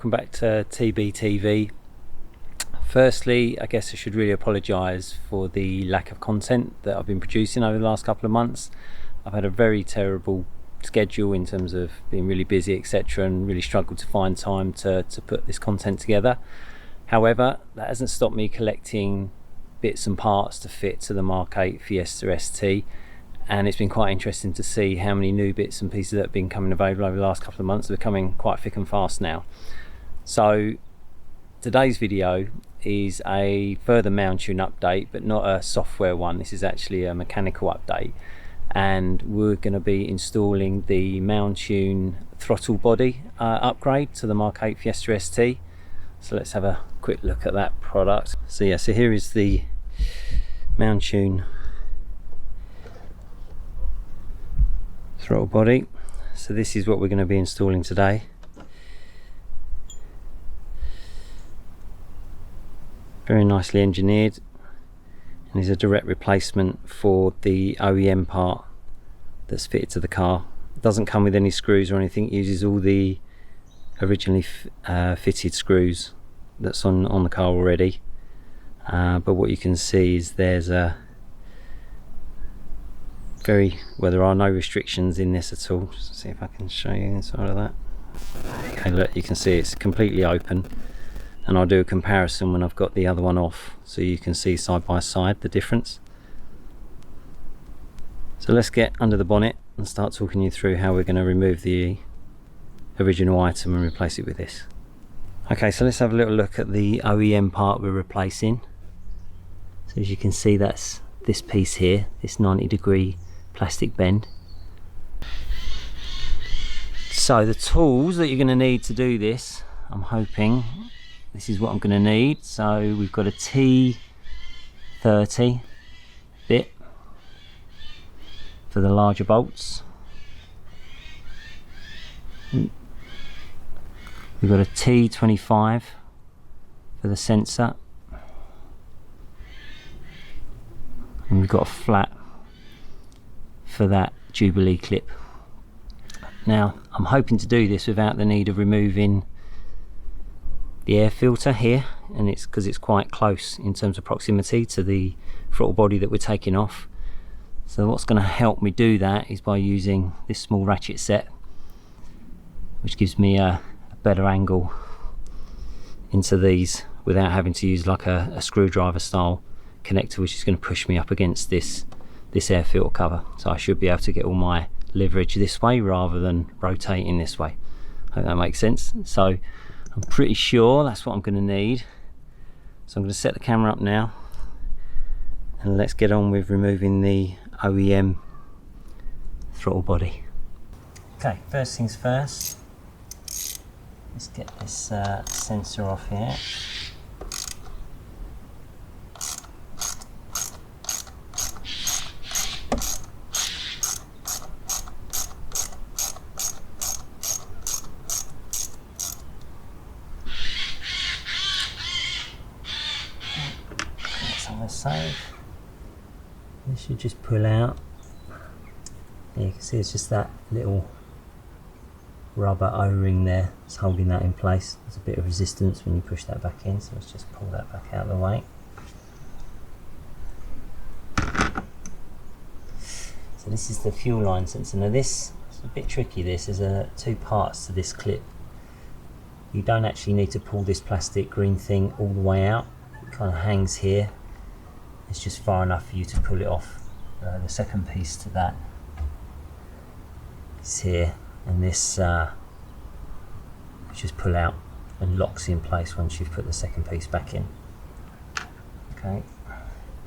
welcome back to TBTV. Firstly, I guess I should really apologise for the lack of content that I've been producing over the last couple of months. I've had a very terrible schedule in terms of being really busy, etc., and really struggled to find time to put this content together. However, that hasn't stopped me collecting bits and parts to fit to the MK8 Fiesta ST, and it's been quite interesting to see how many new bits and pieces that have been coming available over the last couple of months. They're becoming quite thick and fast now. So today's video is a further Mountune update, but not a software one. This is actually a mechanical update, and we're going to be installing the Mountune Throttle Body upgrade to the MK8 Fiesta ST. So let's have a quick look at that product. So yeah, so here is the Mountune Throttle Body. So this is what we're going to be installing today. Very nicely engineered, and is a direct replacement for the OEM part that's fitted to the car. It doesn't come with any screws or anything. It uses all the originally fitted screws that's on the car already, but what you can see is there's a there are no restrictions in this at all. Just see if I can show you inside of that. Okay, look, you can see it's completely open, and I'll do a comparison when I've got the other one off so you can see side by side the difference. So let's get under the bonnet and start talking you through how we're going to remove the original item and replace it with this. Okay, so let's have a little look at the OEM part we're replacing. So as you can see, that's this piece here, this 90-degree plastic bend. So the tools that you're going to need to do this, I'm hoping this is what I'm going to need. So we've got a T30 bit for the larger bolts. We've got a T25 for the sensor, and we've got a flat for that Jubilee clip. Now I'm hoping to do this without the need of removing the air filter here, and it's because it's quite close in terms of proximity to the throttle body that we're taking off. So what's going to help me do that is by using this small ratchet set, which gives me a better angle into these without having to use like a screwdriver style connector, which is going to push me up against this air filter cover. So I should be able to get all my leverage this way rather than rotating this way. I hope that makes sense. So I'm pretty sure that's what I'm going to need. So I'm going to set the camera up now, and let's get on with removing the OEM throttle body. Okay, first things first, let's get this sensor off here. That's on the side. This should just pull out. You can see it's just that little rubber O-ring there that's holding that in place. There's a bit of resistance when you push that back in, so let's just pull that back out of the way. So this is the fuel line sensor. Now this is a bit tricky. There's two parts to this clip. You don't actually need to pull this plastic green thing all the way out. It kind of hangs here. It's just far enough for you to pull it off. The second piece to that is here, and this just pull out and locks in place once you've put the second piece back in. Okay,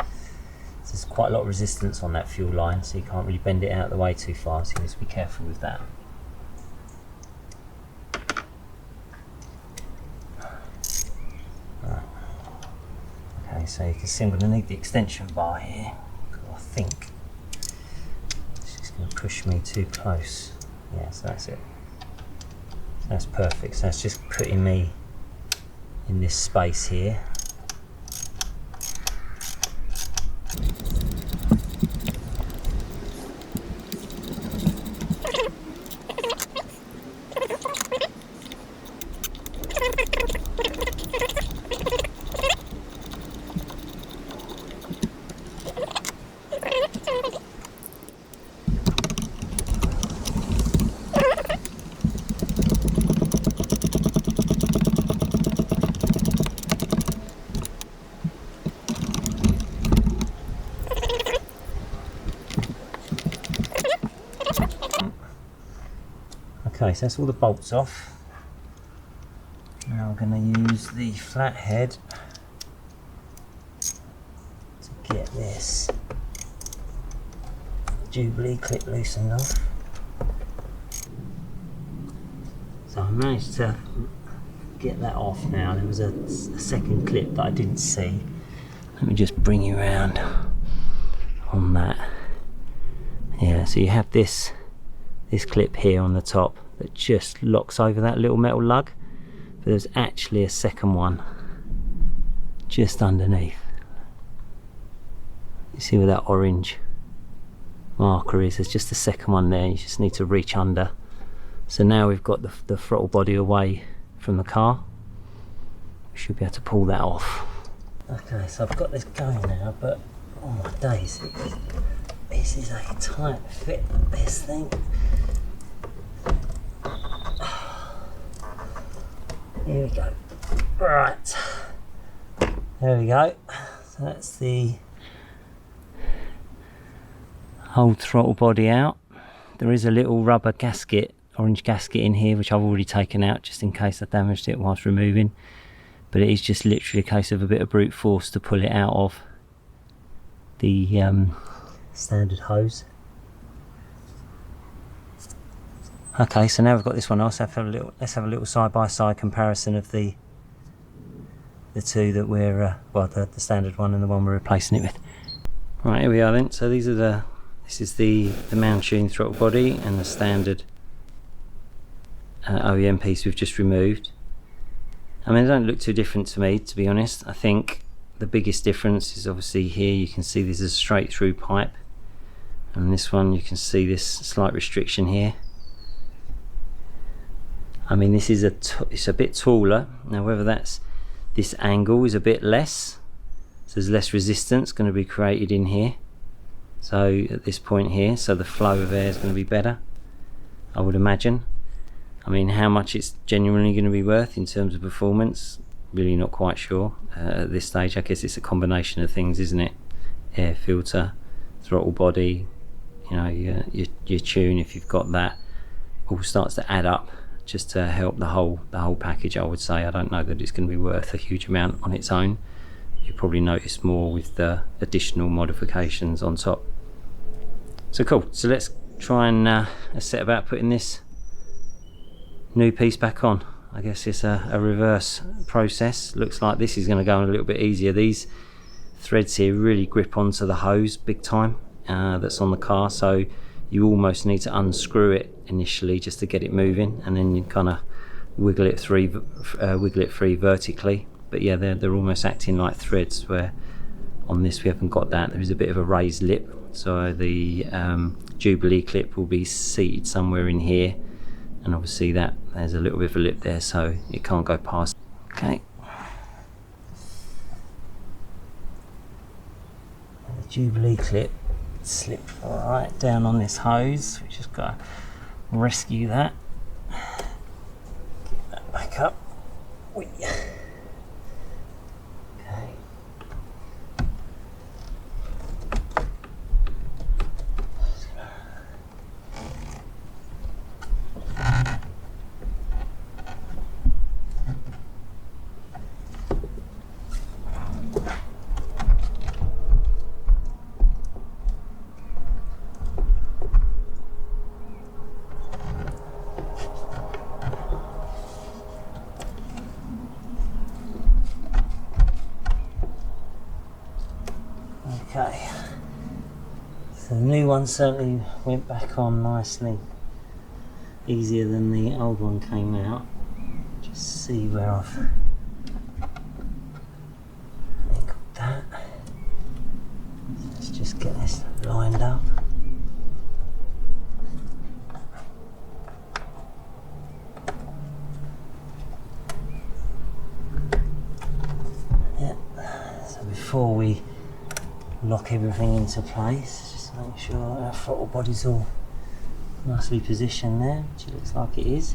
so there's quite a lot of resistance on that fuel line, so you can't really bend it out of the way too far, so you need to be careful with that. Okay, so you can see I'm going to need the extension bar here. I think it's just going to push me too close. Yeah, so that's it. That's perfect. So that's just putting me in this space here. Okay, so that's all the bolts off. Now we're going to use the flathead to get this Jubilee clip loosened off. So I managed to get that off now. There was a second clip that I didn't see. Let me just bring you around on that. Yeah, so you have this clip here on the top that just locks over that little metal lug, but there's actually a second one just underneath. You see where that orange marker is? There's just a second one there. You just need to reach under. So now we've got the throttle body away from the car. We should be able to pull that off. Okay, so I've got this going now, but oh my days, this is a tight fit, this thing. Here we go. Right, there we go. So that's the whole throttle body out. There is a little rubber gasket, orange gasket in here, which I've already taken out just in case I damaged it whilst removing. But it is just literally a case of a bit of brute force to pull it out of the standard hose. Okay, so now we've got this one. Let's have a little side-by-side comparison of the two that we're the standard one and the one we're replacing it with. Right, here we are then. So this is the Mountune throttle body and the standard OEM piece we've just removed. I mean, they don't look too different to me, to be honest. I think the biggest difference is obviously here you can see this is a straight through pipe, and this one you can see this slight restriction here. I mean, this is it's a bit taller. Now whether that's this angle is a bit less, so there's less resistance going to be created in here, so at this point here, so the flow of air is going to be better, I would imagine. I mean, how much it's genuinely going to be worth in terms of performance, really not quite sure at this stage. I guess it's a combination of things, isn't it? Air filter, throttle body, you know, your tune, if you've got that, all starts to add up just to help the whole package, I would say. I don't know that it's going to be worth a huge amount on its own. You probably notice more with the additional modifications on top. So cool, so let's try and set about putting this new piece back on. I guess it's a reverse process. Looks like this is going to go on a little bit easier. These threads here really grip onto the hose big time that's on the car, so you almost need to unscrew it initially just to get it moving, and then you kind of wiggle it free vertically. But yeah, they're almost acting like threads, where on this we haven't got that. There is a bit of a raised lip, so the Jubilee clip will be seated somewhere in here, and obviously that there's a little bit of a lip there, so it can't go past. Okay, the Jubilee clip slipped right down on this hose. We just got to rescue that, get that back up. Okay. Okay, so the new one certainly went back on nicely, easier than the old one came out. Just see where I've got that. So let's just get this lined up. Yeah, so before we lock everything into place, just make sure our throttle body's all nicely positioned there, which it looks like it is.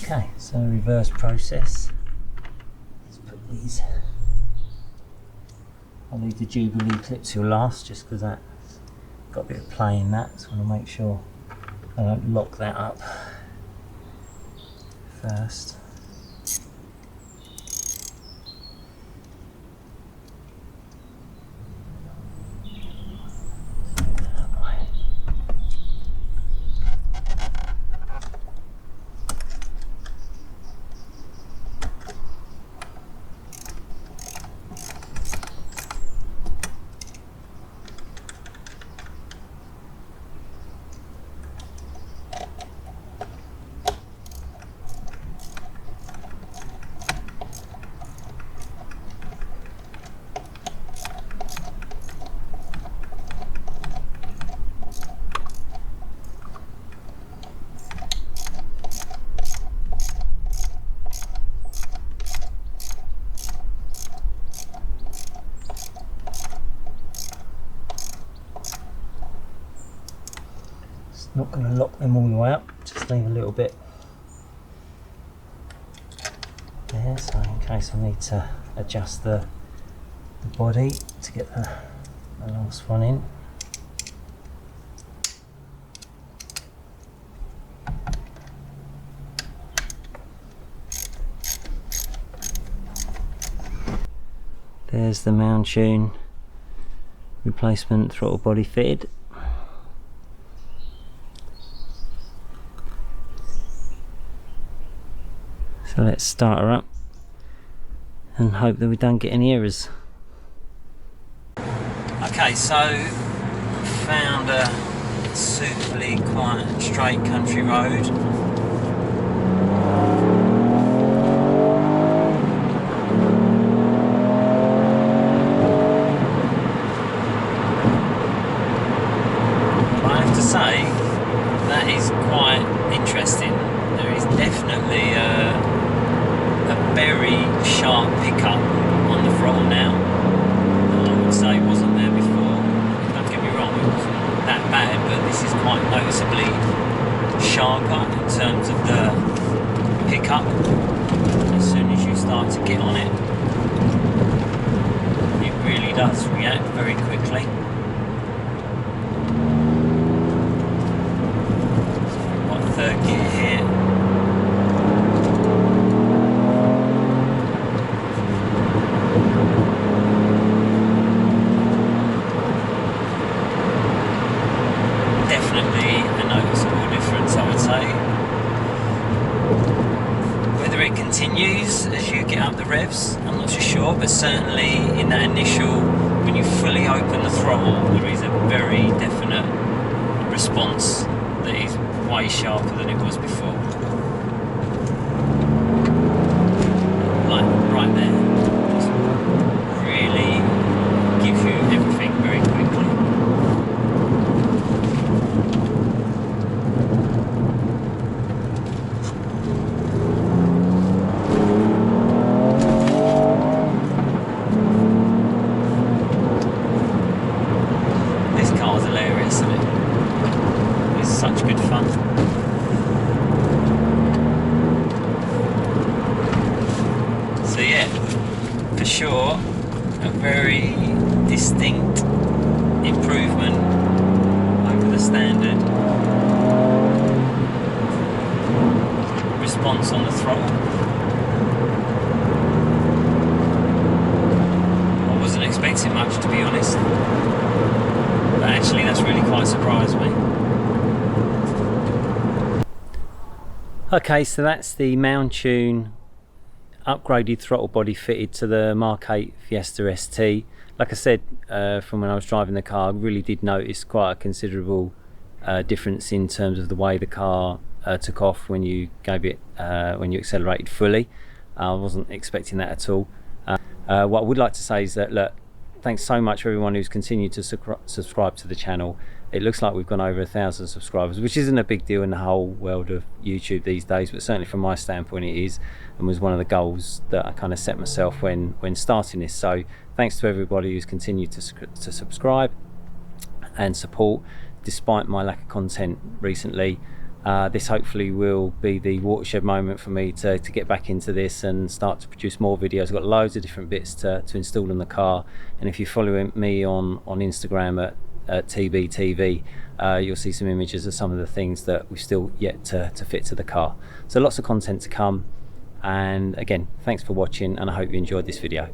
Okay, so reverse process. Let's put these I'll leave the Jubilee clip till last just because that's got a bit of play in that, so I want to make sure I don't lock that up first. Not going to lock them all the way up, just leave a little bit there, so in case I need to adjust the body to get the last one in. There's the Mountune replacement throttle body fitted. So let's start her up and hope that we don't get any errors. Okay, so found a suitably quiet and straight country road. I have to say that is quite interesting. There is definitely a very sharp pickup on the throttle now. I would say wasn't there before. Don't get me wrong, it wasn't that bad, but this is quite noticeably sharper in terms of the pickup. As soon as you start to get on it, it really does react very quickly. So we've got third gear here. Definitely a noticeable difference, I would say. Whether it continues as you get up the revs, I'm not so sure, but certainly in that initial, when you fully open the throttle, there is a very definite response that is way sharper than it was before. Like right there, just really gives you everything very quickly. Such good fun. So yeah, for sure, a very distinct improvement over the standard response on the throttle. I wasn't expecting much, to be honest, but actually that's really quite surprised me. Okay, so that's the Mountune upgraded throttle body fitted to the MK8 Fiesta ST. Like I said, from when I was driving the car, I really did notice quite a considerable difference in terms of the way the car took off when you gave it, when you accelerated fully. I wasn't expecting that at all. What I would like to say is that, look, thanks so much for everyone who's continued to subscribe to the channel. It looks like we've gone over 1,000 subscribers, which isn't a big deal in the whole world of YouTube these days, but certainly from my standpoint it is, and was one of the goals that I kind of set myself when starting this. So thanks to everybody who's continued to subscribe and support despite my lack of content recently. This hopefully will be the watershed moment for me to get back into this and start to produce more videos. I've got loads of different bits to install in the car, and if you're following me on Instagram at TBTV, you'll see some images of some of the things that we've still yet to fit to the car. So lots of content to come, and again, thanks for watching, and I hope you enjoyed this video.